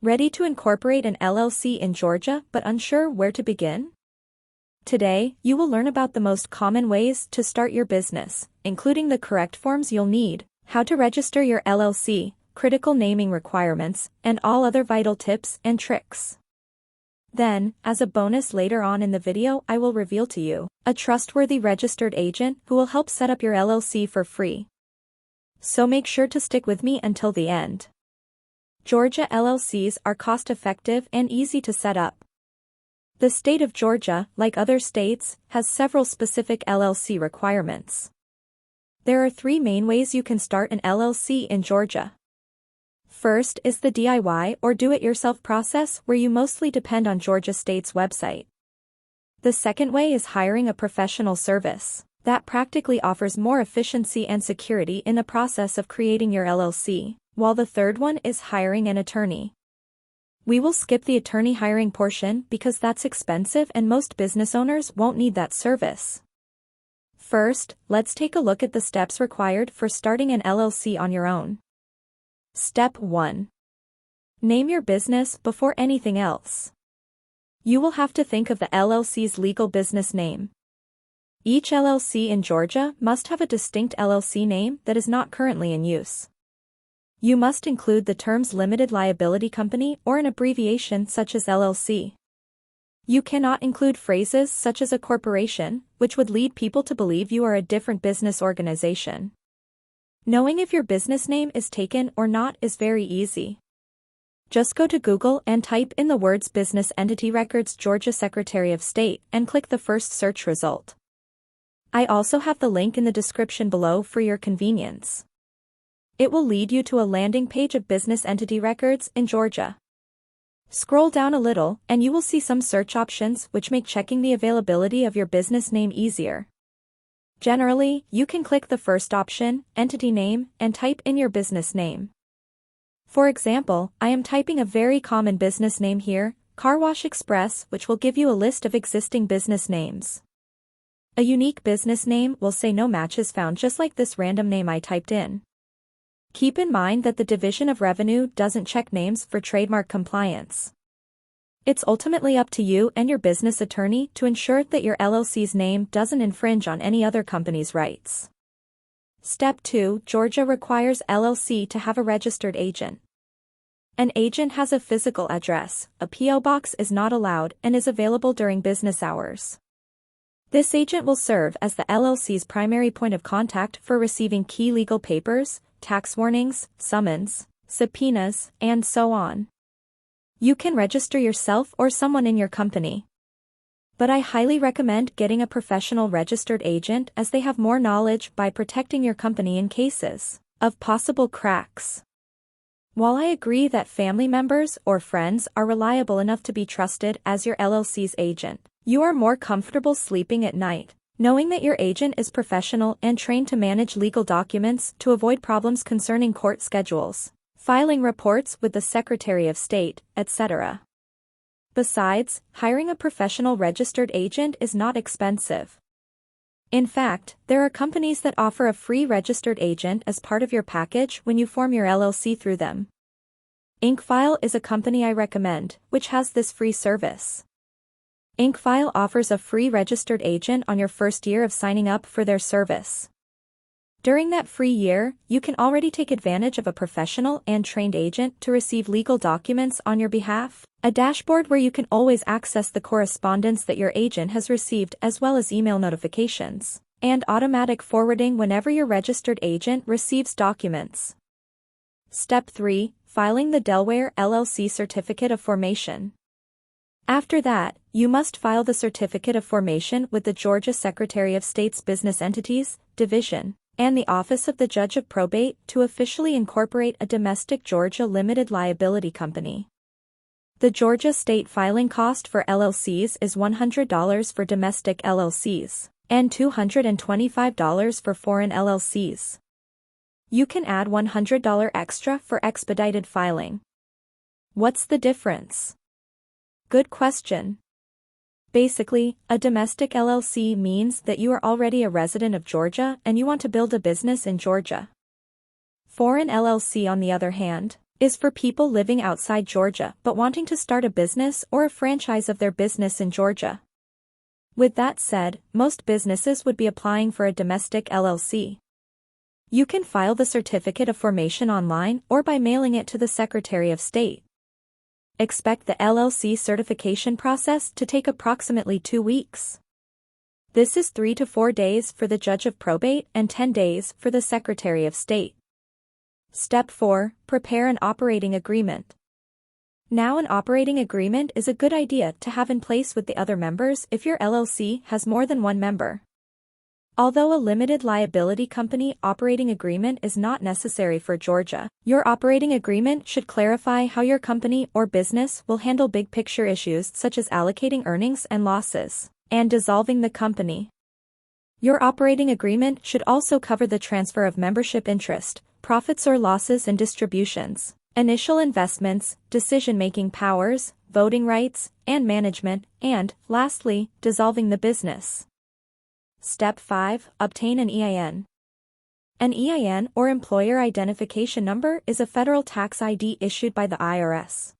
Ready to incorporate an LLC in Georgia but unsure where to begin? Today, you will learn about the most common ways to start your business, including the correct forms you'll need, how to register your LLC, critical naming requirements, and all other vital tips and tricks. Then, as a bonus later on in the video, I will reveal to you a trustworthy registered agent who will help set up your LLC for free. So make sure to stick with me until the end. Georgia LLCs are cost-effective and easy to set up. The state of Georgia, like other states, has several specific LLC requirements. There are 3 main ways you can start an LLC in Georgia. First is the DIY or do-it-yourself process, where you mostly depend on Georgia State's website. The second way is hiring a professional service that practically offers more efficiency and security in the process of creating your LLC, while the third one is hiring an attorney. We will skip the attorney hiring portion because that's expensive and most business owners won't need that service. First, let's take a look at the steps required for starting an LLC on your own. Step 1. Name your business before anything else. You will have to think of the LLC's legal business name. Each LLC in Georgia must have a distinct LLC name that is not currently in use. You must include the terms limited liability company or an abbreviation such as LLC. You cannot include phrases such as a corporation, which would lead people to believe you are a different business organization. Knowing if your business name is taken or not is very easy. Just go to Google and type in the words Business Entity Records Georgia Secretary of State and click the first search result. I also have the link in the description below for your convenience. It will lead you to a landing page of business entity records in Georgia. Scroll down a little and you will see some search options which make checking the availability of your business name easier. Generally, you can click the first option, Entity Name, and type in your business name. For example, I am typing a very common business name here, Car Wash Express, which will give you a list of existing business names. A unique business name will say no matches found, just like this random name I typed in. Keep in mind that the Division of Revenue doesn't check names for trademark compliance. It's ultimately up to you and your business attorney to ensure that your LLC's name doesn't infringe on any other company's rights. Step 2. Georgia requires LLC to have a registered agent. An agent has a physical address, a P.O. box is not allowed, and is available during business hours. This agent will serve as the LLC's primary point of contact for receiving key legal papers, tax warnings, summons, subpoenas, and so on. You can register yourself or someone in your company. But I highly recommend getting a professional registered agent, as they have more knowledge by protecting your company in cases of possible cracks. While I agree that family members or friends are reliable enough to be trusted as your LLC's agent, you are more comfortable sleeping at night knowing that your agent is professional and trained to manage legal documents to avoid problems concerning court schedules, filing reports with the Secretary of State, etc. Besides, hiring a professional registered agent is not expensive. In fact, there are companies that offer a free registered agent as part of your package when you form your LLC through them. Incfile is a company I recommend, which has this free service. Incfile offers a free registered agent on your first year of signing up for their service. During that free year, you can already take advantage of a professional and trained agent to receive legal documents on your behalf, a dashboard where you can always access the correspondence that your agent has received, as well as email notifications, and automatic forwarding whenever your registered agent receives documents. Step 3. Filing the Delaware LLC Certificate of Formation. After that, you must file the Certificate of Formation with the Georgia Secretary of State's Business Entities Division and the Office of the Judge of Probate to officially incorporate a domestic Georgia limited liability company. The Georgia state filing cost for LLCs is $100 for domestic LLCs and $225 for foreign LLCs. You can add $100 extra for expedited filing. What's the difference? Good question. Basically, a domestic LLC means that you are already a resident of Georgia and you want to build a business in Georgia. Foreign LLC, on the other hand, is for people living outside Georgia but wanting to start a business or a franchise of their business in Georgia. With that said, most businesses would be applying for a domestic LLC. You can file the certificate of formation online or by mailing it to the Secretary of State. Expect the LLC certification process to take approximately 2 weeks. This is 3 to 4 days for the Judge of Probate and 10 days for the Secretary of State. Step 4. Prepare an operating agreement. Now, an operating agreement is a good idea to have in place with the other members if your LLC has more than one member. Although a limited liability company operating agreement is not necessary for Georgia, your operating agreement should clarify how your company or business will handle big picture issues such as allocating earnings and losses and dissolving the company. Your operating agreement should also cover the transfer of membership interest, profits or losses and distributions, initial investments, decision-making powers, voting rights, and management, and, lastly, dissolving the business. Step 5. Obtain an EIN. An EIN, or Employer Identification Number, is a federal tax ID issued by the IRS.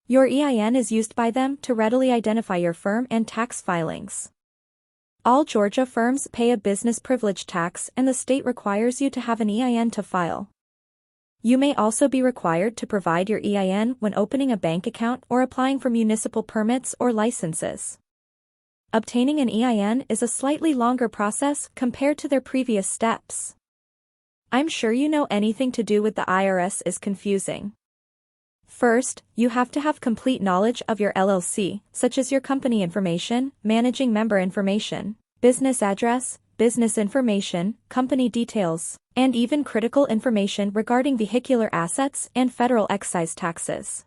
Your EIN is used by them to readily identify your firm and tax filings. All Georgia firms pay a business privilege tax, and the state requires you to have an EIN to file. You may also be required to provide your EIN when opening a bank account or applying for municipal permits or licenses. Obtaining an EIN is a slightly longer process compared to their previous steps. I'm sure you know anything to do with the IRS is confusing. First, you have to have complete knowledge of your LLC, such as your company information, managing member information, business address, business information, company details, and even critical information regarding vehicular assets and federal excise taxes.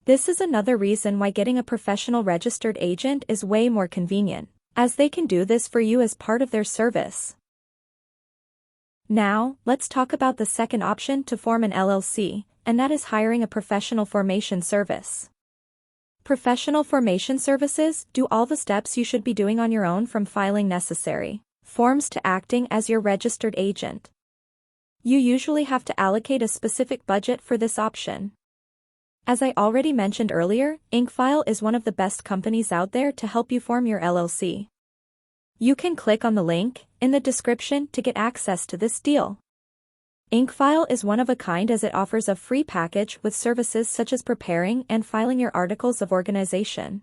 This is another reason why getting a professional registered agent is way more convenient, as they can do this for you as part of their service. Now, let's talk about the second option to form an LLC, and that is hiring a professional formation service. Professional formation services do all the steps you should be doing on your own, from filing necessary forms to acting as your registered agent. You usually have to allocate a specific budget for this option. As I already mentioned earlier, Incfile is one of the best companies out there to help you form your LLC. You can click on the link in the description to get access to this deal. Incfile is one of a kind as it offers a free package with services such as preparing and filing your articles of organization.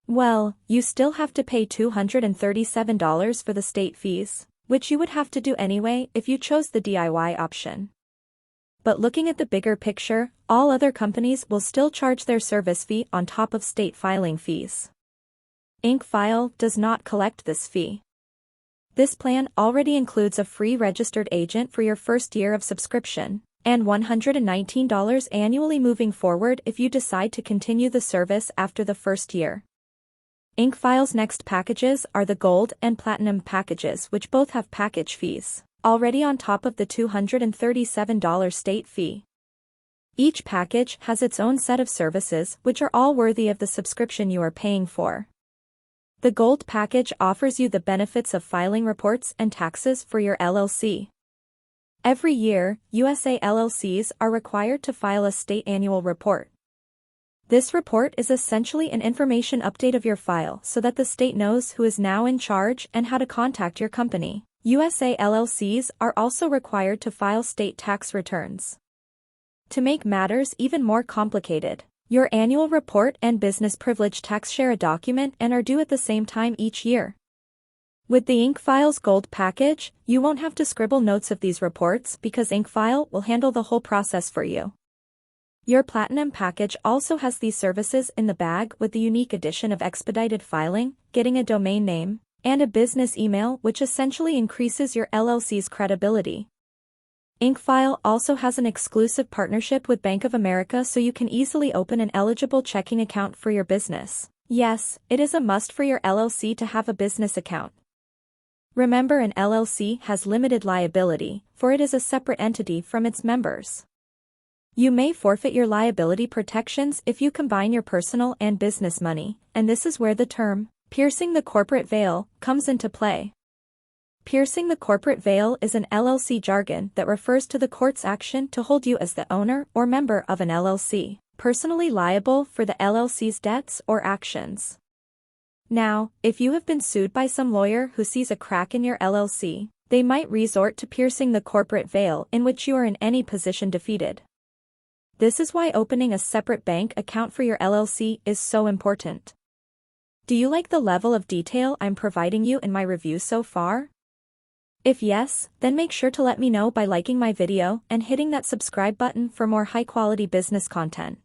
Well, you still have to pay $237 for the state fees, which you would have to do anyway if you chose the DIY option. But looking at the bigger picture, all other companies will still charge their service fee on top of state filing fees. Incfile does not collect this fee. This plan already includes a free registered agent for your first year of subscription, and $119 annually moving forward if you decide to continue the service after the first year. Incfile's next packages are the Gold and Platinum packages, which both have package fees already on top of the $237 state fee. Each package has its own set of services which are all worthy of the subscription you are paying for. The Gold package offers you the benefits of filing reports and taxes for your LLC. Every year, USA LLCs are required to file a state annual report. This report is essentially an information update of your file so that the state knows who is now in charge and how to contact your company. USA LLCs are also required to file state tax returns. To make matters even more complicated, your annual report and business privilege tax share a document and are due at the same time each year. With the Incfile's Gold package, you won't have to scribble notes of these reports because Incfile will handle the whole process for you. Your Platinum package also has these services in the bag with the unique addition of expedited filing, getting a domain name, and a business email, which essentially increases your LLC's credibility. Incfile also has an exclusive partnership with Bank of America, so you can easily open an eligible checking account for your business. Yes, it is a must for your LLC to have a business account. Remember, an LLC has limited liability, for it is a separate entity from its members. You may forfeit your liability protections if you combine your personal and business money, and this is where the term, piercing the corporate veil, comes into play. Piercing the corporate veil is an LLC jargon that refers to the court's action to hold you as the owner or member of an LLC, personally liable for the LLC's debts or actions. Now, if you have been sued by some lawyer who sees a crack in your LLC, they might resort to piercing the corporate veil in which you are in any position defeated. This is why opening a separate bank account for your LLC is so important. Do you like the level of detail I'm providing you in my review so far? If yes, then make sure to let me know by liking my video and hitting that subscribe button for more high-quality business content.